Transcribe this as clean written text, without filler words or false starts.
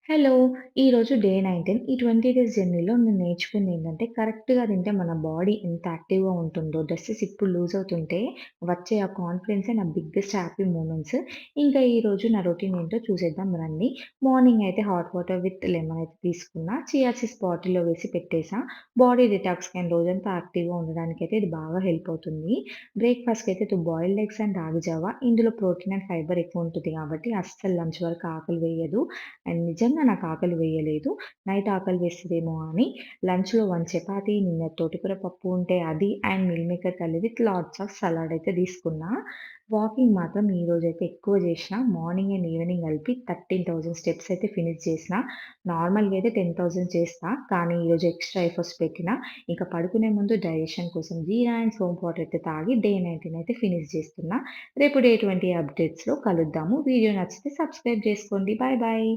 Hello! ఈరోజు day 19 ఈ 20 days జర్నీలో నేను నేర్చుకుందేంటంటే, కరెక్ట్‌గా తింటే మన బాడీ ఎంత యాక్టివ్‌గా ఉంటుందో, డ్రెసెస్ ఇప్పుడు లూజ్ అవుతుంటే వచ్చే ఆ కాన్ఫిడెన్సే నా బిగ్గెస్ట్ హ్యాపీ మూమెంట్స్. ఇంకా ఈరోజు నా రొటీన్ ఏంటో చూసేద్దాం రండి. మార్నింగ్ అయితే హాట్ వాటర్ విత్ లెమన్ అయితే తీసుకున్నా. చియా సీడ్స్ బాటిల్‌లో వేసి పెట్టేసా. బాడీ డిటాక్స్‌కి అండ్ రోజంతా యాక్టివ్‌గా ఉండడానికైతే ఇది బాగా హెల్ప్ అవుతుంది. బ్రేక్‌ఫాస్ట్‌కి అయితే 2 బాయిల్డ్ ఎగ్స్ అండ్ రాగి జావ. ఇందులో ప్రోటీన్ అండ్ ఫైబర్ ఎక్కువ ఉంటుంది కాబట్టి అస్సలు లంచ్ వరకు ఆకలి వేయదు. అండ్ నిజంగా నాకు ఆకలి వేయలేదు. నైట్ ఆకలి వేస్తదేమో అని లంచ్‌లో 1 చపాతీ, నిన్న తోటకూర పప్పు ఉంటే అది and meal maker curry with lots of salad అయితే తీసుకున్నా. వాకింగ్ మాత్రం ఈరోజైతే ఎక్కువ చేషినా. మార్నింగ్ అండ్ ఈవినింగ్ కలిపి 13,000 స్టెప్స్ అయితే ఫినిష్ చేసినా. నార్మల్‌గా అయితే 10,000 చేస్తా. కానీ ఈరోజు ఎక్స్‌ట్రా ఎఫర్ట్స్ పెట్టినా. ఇక పడుకునే ముందు డైజెషన్ కోసం జీరా అండ్ సోంపు వాటర్ అయితే తాగి డే 19 అయితే ఫినిష్ చేస్తున్నా. రేపు డే 20 అప్డేట్స్‌లో కలుద్దాము. వీడియో నచ్చితే సబ్స్క్రైబ్ చేసుకోండి. Bye bye.